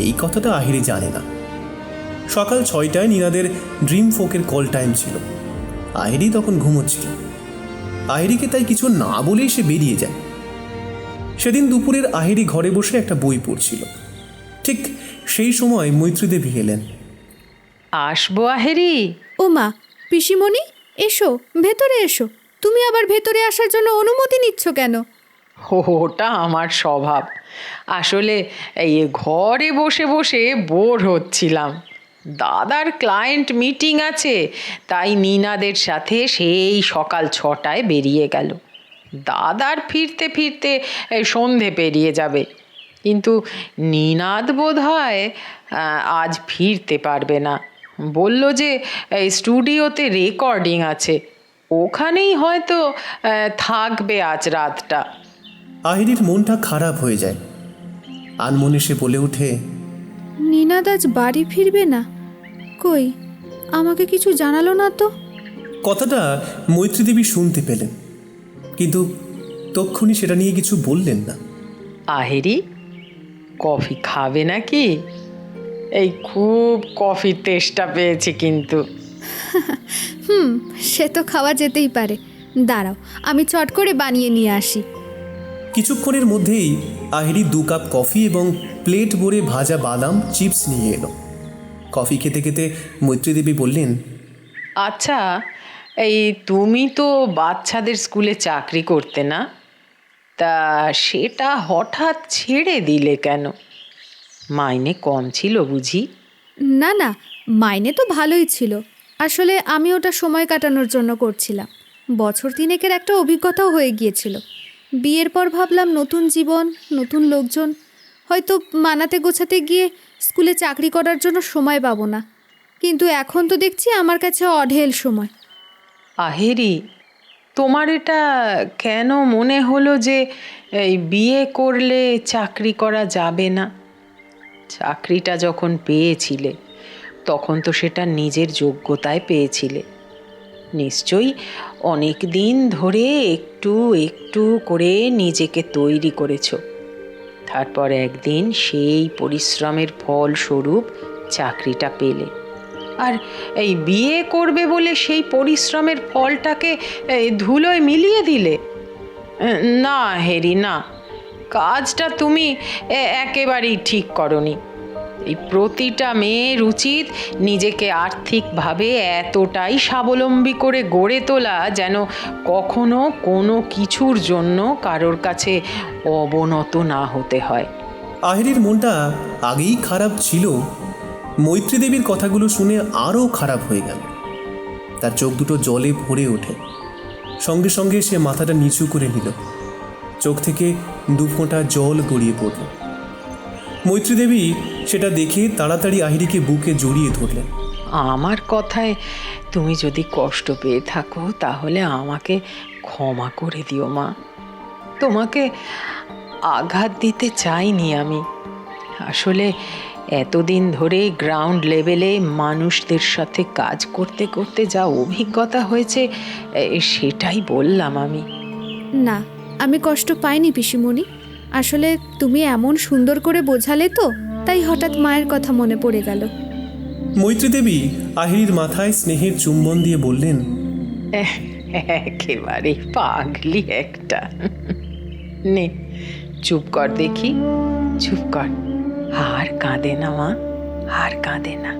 এই কথাটা আহিরি জানে না। সকাল 6টায় নিনাদের ড্রিম ফোকের কল টাইম ছিল। আহিরি তখন ঘুমোচ্ছিল। আহিরিকে তাই কিছু না বলেই সে বেরিয়ে যায়। সেদিন দুপুরের আহিরি ঘরে বসে একটা বই পড়ছিল। ঠিক সেই সময় মৈত্রীদেবী এলেন। আসবো আহেরি? ও মা, পিসিমণি, এসো, ভেতরে এসো। তুমি আবার ভেতরে আসার জন্য অনুমতি নিচ্ছ কেন? ওটা আমার স্বভাব। আসলে এই ঘরে বসে বসে বোর হচ্ছিলাম। দাদার ক্লায়েন্ট মিটিং আছে, তাই নিনাদের সাথে সেই সকাল 6টায় বেরিয়ে গেল। দাদার ফিরতে ফিরতে সন্ধে পেরিয়ে যাবে, কিন্তু নিনাদ বোধহয় আজ ফিরতে পারবে না। বলল যে স্টুডিওতে রেকর্ডিং আছে, ওখানেই হয়তো থাকবে আজ রাতটা। আহিরির মনটা খারাপ হয়ে যায়। আনমনে সে বলে ওঠে, নিনাদ আজ বাড়ি ফিরবে না? কই, আমাকে কিছু জানালো না তো। কথাটা মৈত্রীদেবী শুনতে পেলেন, কিন্তু তক্ষুনি সেটা নিয়ে কিছু বললেন না। আহেরি, কফি খাবে নাকি? এই খুব কফির তেষ্টা পেয়েছে কিন্তু। সে তো খাওয়া যেতেই পারে। দাঁড়াও, আমি চট করে বানিয়ে নিয়ে আসি। কিছুক্ষণের মধ্যেই আহিরি 2 কাপ কফি এবং প্লেট ভরে ভাজা বাদাম চিপস নিয়ে এলো। কফি খেতে খেতে মৈত্রীদেবী বললেন, আচ্ছা, এই তুমি তো বাচ্চাদের স্কুলে চাকরি করতে না? তা সেটা হঠাৎ ছেড়ে দিলে কেন? মাইনে কম ছিল বুঝি? না না, মাইনে তো ভালোই ছিল। আসলে আমি ওটা সময় কাটানোর জন্য করছিলাম। বছর 3-এর একটা অভিজ্ঞতাও হয়ে গিয়েছিল। বিয়ের পর ভাবলাম নতুন জীবন, নতুন লোকজন, হয়তো মানাতে গোছাতে গিয়ে স্কুলে চাকরি করার জন্য সময় পাবো না। কিন্তু এখন তো দেখছি আমার কাছে অঢেল সময়। আহেরি, তোমার এটা কেন মনে হলো যে এই বিয়ে করলে চাকরি করা যাবে না? চাকরিটা যখন পেয়েছিলে তখন তো সেটা নিজের যোগ্যতায় পেয়েছিলে। নিশ্চয়ই অনেক দিন ধরে একটু একটু করে নিজেকে তৈরি করেছো। তারপর একদিন সেই পরিশ্রমের ফলস্বরূপ চাকরিটা পেলে। আর এই বিয়ে করবে বলে সেই পরিশ্রমের ফলটাকে ধুলোয় মিলিয়ে দিলে? না হেরি, না, কাজটা তুমি একেবারেই ঠিক করনি। এই প্রতিটা মেয়ের উচিত নিজেকে আর্থিকভাবে এতটাই স্বাবলম্বী করে গড়ে তোলা যেন কখনো কোনো কিছুর জন্য কারোর কাছে অবনত না হতে হয়। আহিরির মনটা আগেই খারাপ ছিল, মৈত্রীদেবীর কথাগুলো শুনে আরও খারাপ হয়ে গেল। তার চোখ দুটো জলে ভরে ওঠে। সঙ্গে সঙ্গে সে মাথাটা নিচু করে নিল। চোখ থেকে 2 ফোঁটা জল গড়িয়ে পড়ল। মৈত্রীদেবী সেটা দেখে তাড়াতাড়ি আহিরিকে বুকে জড়িয়ে ধরলেন। আমার কথায় তুমি যদি কষ্ট পেয়ে থাকো তাহলে আমাকে ক্ষমা করে দিও মা। তোমাকে আঘাত দিতে চাইনি আমি। আসলে এতদিন ধরে গ্রাউন্ড লেভেলে মানুষদের সাথে কাজ করতে করতে যা অভিজ্ঞতা হয়েছে সেটাই বললাম আমি। না, আমি কষ্ট পাইনি পিসিমণি। আসলে তুমি এমন সুন্দর করে বোঝালে তো, তাই হঠাৎ মায়ের কথা মনে পড়ে গেল। মৈত্রীদেবী আহিরির মাথায় স্নেহের চুম্বন দিয়ে বললেন, একেবারে পাগলি একটা। নে চুপ কর দেখি, চুপ কর। আর কাঁদে না মা, আর কাঁদে না।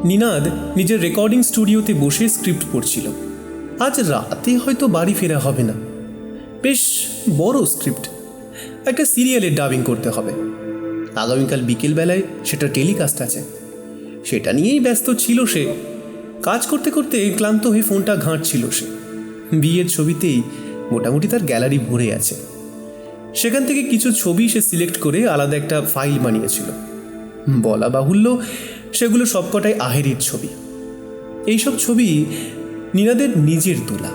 নিনাদ নিজের রেকর্ডিং স্টুডিওতে বসে স্ক্রিপ্ট পড়ছিল। আজ রাতে হয়তো বাড়ি ফেরা হবে না। বেশ বড় স্ক্রিপ্ট, একটা সিরিয়ালের ডাবিং করতে হবে। আগামীকাল বিকেলবেলায় সেটা টেলিকাস্ট আছে। সেটা নিয়েই ব্যস্ত ছিল সে। কাজ করতে করতে ক্লান্ত হয়ে ফোনটা ঘাঁটছিল সে। বিয়ের ছবিতেই মোটামুটি তার গ্যালারি ভরে আছে। সেখান থেকে কিছু ছবি সে সিলেক্ট করে আলাদা একটা ফাইল বানিয়েছিল। বলা বাহুল্য, সেগুলো সবকটাই আহেরির ছবি। এইসব ছবি নীনাদের নিজের তোলা।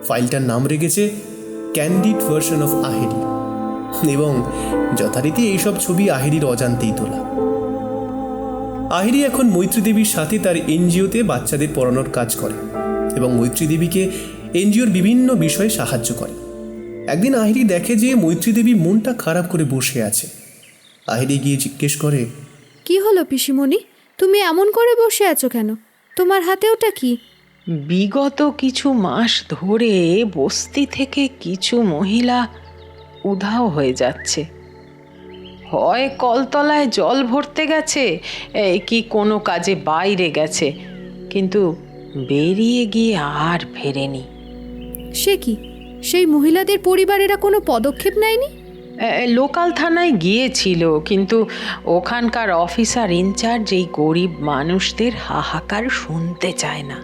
ফাইলটার নাম রেখেছে ক্যান্ডিড ভার্সন অফ আহেরি, এবং যথারীতি এইসব ছবি আহেরির অজান্তেই তোলা। আহেরি এখন মৈত্রী দেবীর সাথে তার এনজিওতে বাচ্চাদের পড়ানোর কাজ করে এবং মৈত্রী দেবীকে এনজিওর বিভিন্ন বিষয়ে সাহায্য করে। একদিন আহেরি দেখে যে মৈত্রী দেবী মনটা খারাপ করে বসে আছে। আহেরি গিয়ে জিজ্ঞেস করে, কি হলো পিসিমণি, তুমি এমন করে বসে আছো কেন? তোমার হাতে ওটা কি? বিগত কিছু মাস ধরে বস্তি থেকে কিছু মহিলা উধাও হয়ে যাচ্ছে। হয় কলতলায় জল ভরতে গেছে, কি কোনো কাজে বাইরে গেছে, কিন্তু বেরিয়ে গিয়ে আর ফেরেনি। সে কি, সেই মহিলাদের পরিবারেরা কোনো পদক্ষেপ নেয়নি? লোকাল থানায় গিয়েছিল, কিন্তু ওখানকার অফিসার ইনচার্জ এই গরিব মানুষদের হাহাকার শুনতে চায় না।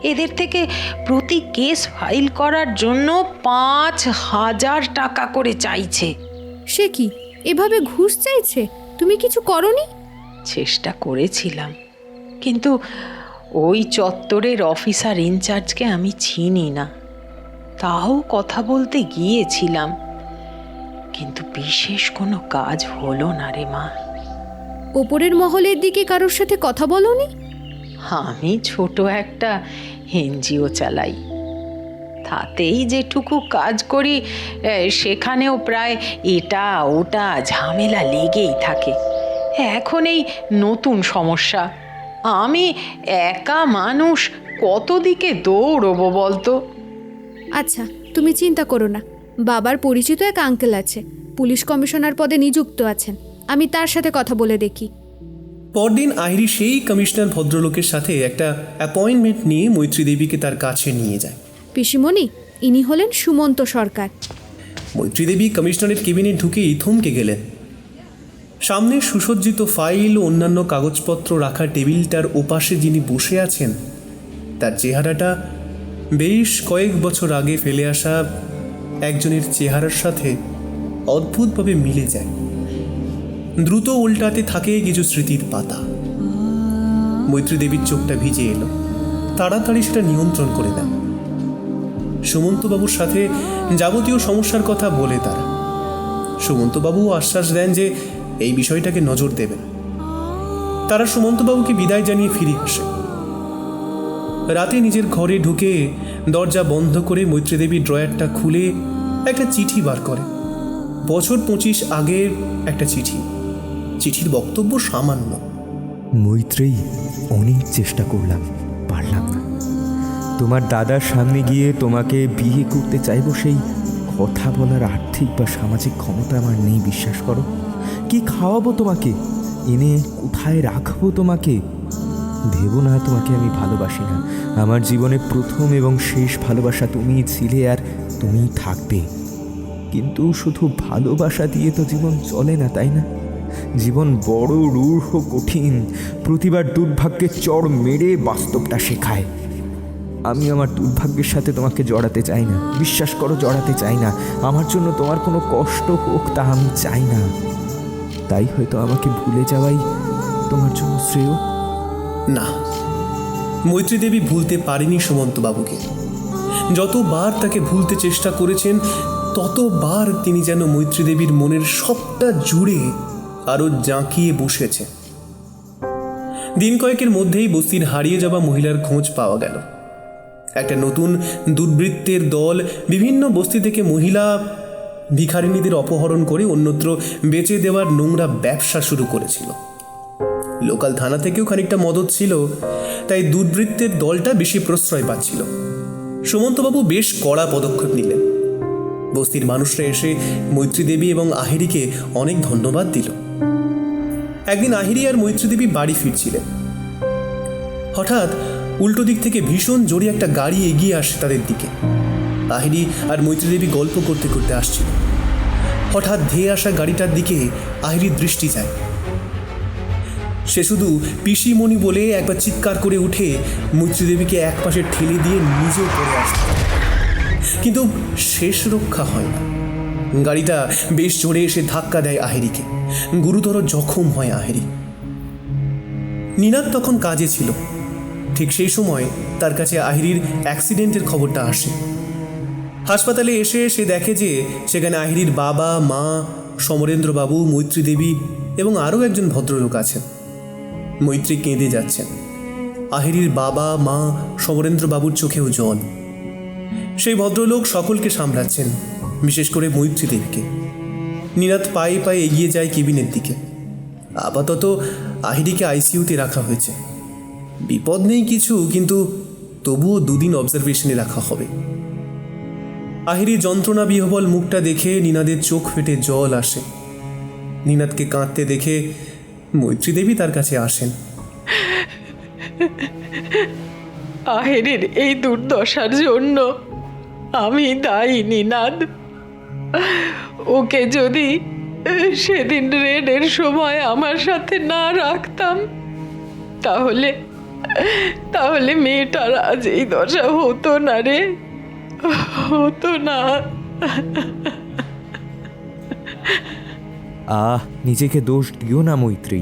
এদের থেকে প্রতি কেস ফাইল করার জন্য 5,000 টাকা করে চাইছে। সে কি, এভাবে ঘুষ চাইছে? তুমি কিছু করনি? চেষ্টা করেছিলাম, কিন্তু ওই চত্বরের অফিসার ইনচার্জকে আমি চিনি না। তাও কথা বলতে গিয়েছিলাম, কিন্তু বিশেষ কোনো কাজ হলো না রে মা। ওপরের মহলের দিকে কারোর সাথে কথা বলোনি? আমি ছোট একটা এনজিও চালাই, তাতেই যেটুকু কাজ করি সেখানেও প্রায় এটা ওটা ঝামেলা লেগেই থাকে। এখন এই নতুন সমস্যা, আমি একা মানুষ, কত দিকে দৌড়বো বলতো? আচ্ছা, তুমি চিন্তা করো না, বাবার পরিচিত এক আঙ্কেল আছে, পুলিশ কমিশনার পদে নিযুক্ত আছেন, আমি তার সাথে কথা বলে দেখি। পরদিন আহেরি সেই কমিশনার ভদ্রলোকের সাথে একটা অ্যাপয়েন্টমেন্ট নিয়ে মৈত্রী দেবীকে তার কাছে নিয়ে যায়। পিসিমণি, ইনি হলেন সুমন্ত সরকার। মৈত্রী দেবী কমিশনারের কেবিনে ঢুকেই থমকে গেলেন। সামনে সুসজ্জিত ফাইল ও অন্যান্য কাগজপত্র রাখা টেবিলটার ওপাশে যিনি বসে আছেন, তার চেহারাটা বেশ কয়েক বছর আগে ফেলে আসা একজনের চেহারার সাথে অদ্ভুতভাবে মিলে যায়। দ্রুত উল্টাতে থাকে কিছু স্মৃতির পাতা। মৈত্রী দেবীর চোখটা ভিজে এলো, তাড়াতাড়ি সেটা নিয়ন্ত্রণ করে দেন। সুমন্তবাবুর সাথে যাবতীয় সমস্যার কথা বলে তারা। সুমন্তবাবুও আশ্বাস দেন যে এই বিষয়টাকে নজর দেবেন। তারা সুমন্তবাবুকে বিদায় জানিয়ে ফিরে আসে। রাতে নিজের ঘরে ঢুকে দরজা বন্ধ করে মৈত্রী দেবী ড্রয়ারটা খুলে একটা চিঠি বার করে। বছর 25 আগের একটা চিঠি। চিঠির বক্তব্য সামান্য। মৈত্রেয়ী, অনেক চেষ্টা করলাম, পারলাম না। তোমার দাদার সামনে গিয়ে তোমাকে বিয়ে করতে চাইবো, সেই কথা বলার আর্থিক বা সামাজিক ক্ষমতা আমার নেই, বিশ্বাস করো। কি খাওয়াবো তোমাকে, এনে কোথায় রাখবো তোমাকে? ভেবো না তোমাকে আমি ভালোবাসি না। আমার জীবনে প্রথম এবং শেষ ভালোবাসা তুমিই ছিলে, আর তুমিই থাকবে। কিন্তু শুধু ভালোবাসা দিয়ে তো জীবন চলে না, তাই না? জীবন বড় রূঢ়, কঠিন, প্রতিবার দুর্ভাগ্যের চড় মেরে বাস্তবটা শেখায়। আমি আমার দুর্ভাগ্যের সাথে তোমাকে জড়াতে চাই না, বিশ্বাস করো, জড়াতে চাই না। আমার জন্য তোমার কোনো কষ্ট হোক তা আমি চাই না। তাই হয়তো আমাকে ভুলে যাওয়াই তোমার জন্য শ্রেয়। না, মৈত্রী দেবী ভুলতে পারেনি সুমন্তবাবুকে। যতবার তাকে ভুলতে চেষ্টা করেছেন, ততবার তিনি যেন মৈত্রী দেবীর মনের সবটা জুড়ে আরো জাঁকিয়ে বসেছে। দিন কয়েকের মধ্যেই বস্তির হারিয়ে যাওয়া মহিলার খোঁজ পাওয়া গেল। একটা নতুন দুর্বৃত্তের দল বিভিন্ন বস্তি থেকে মহিলা ভিখারিনীদের অপহরণ করে অন্যত্র বেচে দেওয়ার নোংরা ব্যবসা শুরু করেছিল। লোকাল থানা থেকেও খানিকটা মদত ছিল, তাই দুর্বৃত্তের দলটা বেশি প্রশ্রয় পাচ্ছিল। সুমন্তবাবু বেশ কড়া পদক্ষেপ নিলেন। বস্তির মানুষরা এসে মৈত্রী দেবী এবং আহেরিকে অনেক ধন্যবাদ দিল। একদিন আহেরি আর মৈত্রী দেবী বাড়ি ফিরছিলেন। হঠাৎ উল্টো দিক থেকে ভীষণ জোরে একটা গাড়ি এগিয়ে আসে তাদের দিকে। আহেরি আর মৈত্রী দেবী গল্প করতে করতে আসছিল। হঠাৎ ধেয়ে আসা গাড়িটার দিকে আহেরির দৃষ্টি যায়। সে শুধু পিসিমণি বলে একবার চিৎকার করে উঠে মৈত্রী দেবীকে এক পাশে ঠেলে দিয়ে নিজেও পড়ে আসে, কিন্তু শেষ রক্ষা হয় না। গাড়িটা বেশ জোরে এসে ধাক্কা দেয় আহেরিকে। গুরুতর জখম হয় আহেরি। নিনাদ তখন কাজে ছিল। ঠিক সেই সময় তার কাছে আহিরির অ্যাক্সিডেন্টের খবরটা আসে। হাসপাতালে এসে সে দেখে যে সেখানে আহিরির বাবা, মা, সমরেন্দ্রবাবু, মৈত্রী দেবী এবং আরও একজন ভদ্রলোক আছেন। মৈত্রী কেঁদে যাচ্ছেন। আহিরির বাবা, মা, সমরেন্দ্রবাবুর চোখেও জল। সেই ভদ্রলোক সকলকে সামলাচ্ছেন, বিশেষ করে মৈত্রী দেবীকে। নিনাদ পায়ে পায়ে এগিয়ে যায় কেবিনের দিকে। আপাতত আহিরিকে আইসিইউতে রাখা হয়েছে। বিপদ নেই কিছু, কিন্তু তবুও 2 দিন অবজারভেশনে রাখা হবে। আহিরির যন্ত্রণা বিহবল মুখটা দেখে নিনাদের চোখ ফেটে জল আসে। নিনাদকে কাঁদতে দেখে মৈত্রী দেবী তার কাছে আসেন। আহিরির এই দুর্দশার জন্য আমি দায়ী নিনাদ। ওকে যদি সেদিন রেডের সময় আমার সাথে না রাখতাম, তাহলে মেয়েটার আজ এই দশা হতো না রে, হতো না। নিজেকে দোষ দিও না মৈত্রী,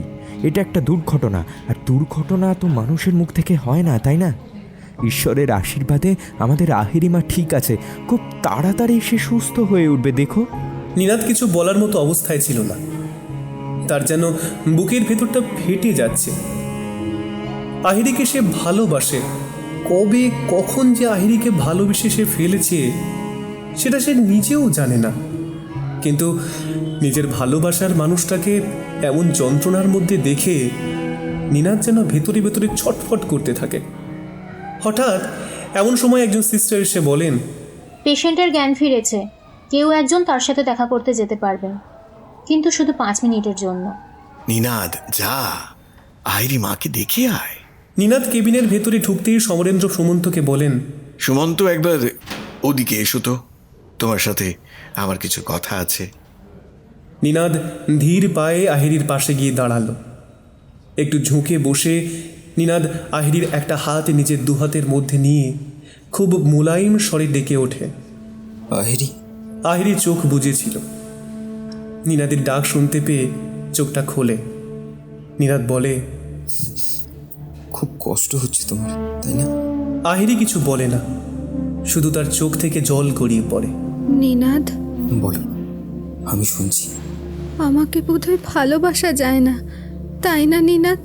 এটা একটা দুর্ঘটনা, আর দুর্ঘটনা তো মানুষের মুখ থেকে হয় না, তাই না? ঈশ্বরের আশীর্বাদে আমাদের আহিরিমা ঠিক আছে, খুব তাড়াতাড়ি সে সুস্থ হয়ে উঠবে। দেখো। নিনাদ কিছু বলার মতো অবস্থায় ছিল না। তার যেন বুকের ভেতরটা ফেটে যাচ্ছে। আহিরিকে সে ভালোবাসে। কবে কখন যে আহিরিকে ভালোবেসে সে ফেলেছে সেটা সে নিজেও জানে না। কিন্তু নিজের ভালোবাসার মানুষটাকে এমন যন্ত্রণার মধ্যে দেখে নিনাদ যেন ভেতরে ভেতরে ছটফট করতে থাকে। হঠাৎ এমন সময় একজন সিস্টার এসে বলেন, পেশেন্টের জ্ঞান ফিরেছে, কেউ একজন তার সাথে দেখা করতে যেতে পারবেন, কিন্তু শুধু 5 মিনিটের জন্য। নিনাদ, যা, আহিরি মাকে দেখে আয়। নিনাদ কেবিনের ভেতরে ঢুকতেই সমরেন্দ্র সুমন্তকে বলেন, সুমন্ত, একবার ওদিকে এসো তো, তোমার সাথে আমার কিছু কথা আছে। নিনাদ ধীর পায়ে আহিরির পাশে গিয়ে দাঁড়ালো। একটু ঝুঁকে বসে নিনাদ আহিরির একটা হাত নিজের 2 হাতের মধ্যে নিয়ে খুব মোলায়েম স্বরে ডেকে ওঠে, আহিরি। আহিরি চোখ বুজেছিল। নিনাদের ডাক শুনতে পেয়ে চোখটা খোলে। নিনাদ বলে, খুব কষ্ট হচ্ছে তোমার, তাই না? আহিরি কিছু বলে না, শুধু তার চোখ থেকে জল গড়িয়ে পড়ে। নিনাদ, বলো, আমি শুনছি। আমাকে বোধহয় ভালোবাসা যায় না, তাই না নিনাদ?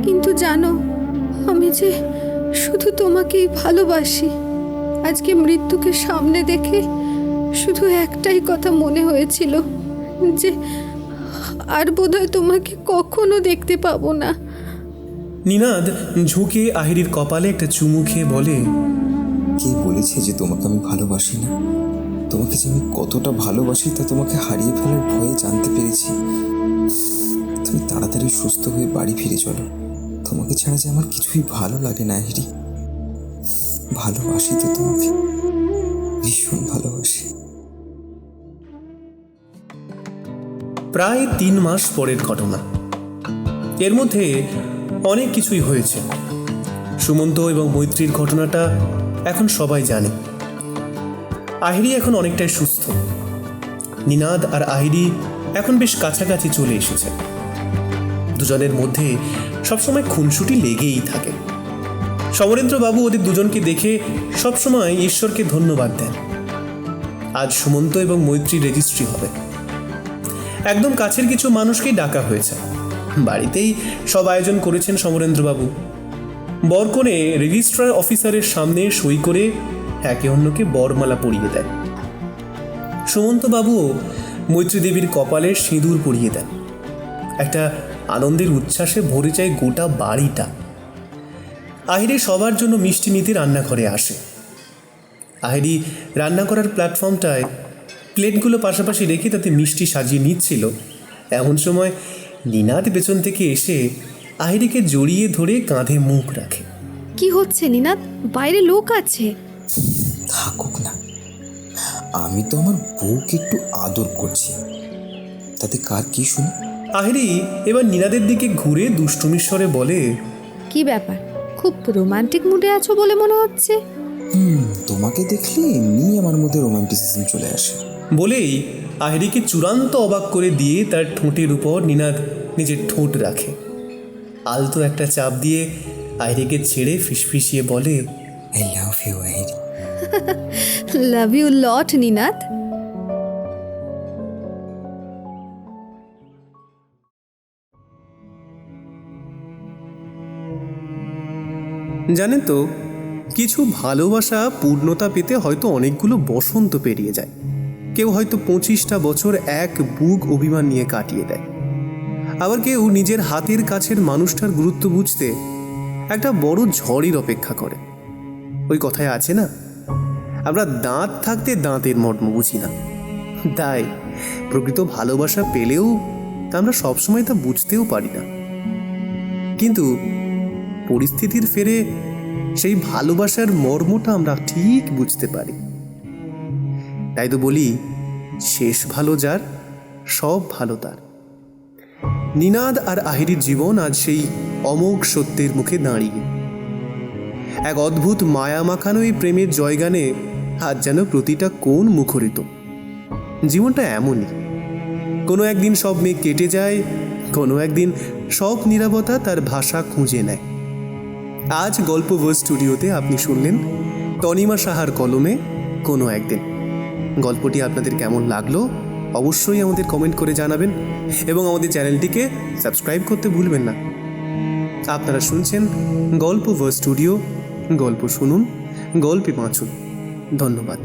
কিন্তু জানো, আমি যে শুধু তোমাকেই ভালোবাসি। আজকে মৃত্যুকে সামনে দেখে শুধু একটাই কথা মনে হয়েছিল, যে আর বোধহয় তোমাকে কখনো দেখতে পাবো না। নিনাদ ঝুঁকে আহিরির কপালে একটা চুমু খেয়ে বলে, কে বলেছে যে তোমাকে আমি ভালোবাসি না? তোমাকে যে আমি কতটা ভালোবাসি তা তোমাকে হারিয়ে ফেলার ভয়ে জানতে পেরেছি। তুমি তাড়াতাড়ি সুস্থ হয়ে বাড়ি ফিরে চলো। তোমাকে ছাড়া যে আমার কিছুই ভালো লাগে না আহিরি। ভালোবাসি তো তোমাকে, ভীষণ ভালোবাসি। প্রায় 3 মাস পরের ঘটনা। এর মধ্যে অনেক কিছুই হয়েছে। সুমন্ত এবং মৈত্রীর ঘটনাটা এখন সবাই জানে। আহিরি এখন অনেকটাই সুস্থ। নিনাদ আর আহিরি এখন বেশ কাছাকাছি চলে এসেছে। দুজনের মধ্যে সবসময় খুনসুটি লেগেই থাকে। সমরেন্দ্রবাবু ওদের দুজনকে দেখে সবসময় ঈশ্বরকে ধন্যবাদ দেন। আজ সুমন্ত এবং মৈত্রীর রেজিস্ট্রি হবে। একদম কাছের কিছু মানুষকেই ডাকা হয়েছে। বাড়িতেই সব আয়োজন করেছেন সমরেন্দ্রবাবু। বরকনে রেজিস্ট্রার অফিসারের সামনে সই করে একে অন্যকে বরমালা পরিয়ে দেয়। সুমন্তবাবুও মৈত্রী দেবীর কপালে সিঁদুর পরিয়ে দেন। একটা আনন্দের উচ্ছ্বাসে ভরে যায় গোটা বাড়িটা। আহিরি সবার জন্য মিষ্টি নিতে রান্নাঘরে আসে। আহিরি রান্না করার প্ল্যাটফর্মটায় প্লেটগুলো পাশাপাশি রেখে তাতে মিষ্টি সাজিয়ে নিচ্ছিল। এমন সময় নিনাদ পেছন থেকে এসে আহিরিকে জড়িয়ে ধরে কাঁধে মুখ রাখে। কি হচ্ছে নিনাদ? বাইরে লোক আছে। থাকুক না, আমি তো আমার বউকে একটু আদর করছি, তাতে কার কি শুনি? আহিরি এবার নিনাদের দিকে ঘুরে দুষ্টুমির স্বরে বলে, কি ব্যাপার? খুব রোমান্টিক মুডে আছো বলে মনে হচ্ছে। তোমাকে দেখলে এমনি আমার মধ্যে রোমান্টিসিজম চলে আসে। বলেই আহিরিকে চূড়ান্ত অবাক করে দিয়ে তার ঠোঁটের উপর নিনাদ নিজের ঠোঁট রাখে। আলতো একটা চাপ দিয়ে আইরিকে ছেড়ে ফিসফিসিয়ে বলে, I love you Airi. Love you lot Ninad. জানেন তো, কিছু ভালোবাসা পূর্ণতা পেতে হয়তো অনেকগুলো বসন্ত পেরিয়ে যায়। কেউ হয়তো 25টা বছর এক বুক অভিমান নিয়ে কাটিয়ে দেয়, আবার কেউ নিজের হাতের কাছের মানুষটার গুরুত্ব বুঝতে একটা বড় ঝড়ের অপেক্ষা করে। ওই কথায় আছে না, আমরা দাঁত থাকতে দাঁতের মর্ম বুঝি না। তাই প্রকৃত ভালোবাসা পেলেও আমরা সবসময় তা বুঝতেও পারি না, কিন্তু পরিস্থিতির ফেরে সেই ভালোবাসার মর্মটা আমরা ঠিক বুঝতে পারি। তাই তো বলি, শেষ ভালো যার, সব ভালো তার। নিনাদ আর আহিরির জীবন আজ সেই অমোঘ সত্যের মুখে দাঁড়িয়ে। এক অদ্ভুত মায়া মাখানো এই প্রেমের জয়গানে আজ যেন প্রতিটা কোণ মুখরিত। জীবনটা এমনই, কোনো একদিন সব মেঘ কেটে যায়, কোনো একদিন সব নীরবতা তার ভাষা খুঁজে নেয়। আজ গল্পভার্স স্টুডিওতে আপনি শুনলেন তনিমা সাহার কলমে কোনো একদিন। গল্পটি আপনাদের কেমন লাগলো অবশ্যই আমাদের কমেন্ট করে জানাবেন এবং আমাদের চ্যানেলটিকে সাবস্ক্রাইব করতে ভুলবেন না। আপনারা শুনছেন গল্পভার্স স্টুডিও। গল্প শুনুন, গল্পে বাঁচুন। ধন্যবাদ।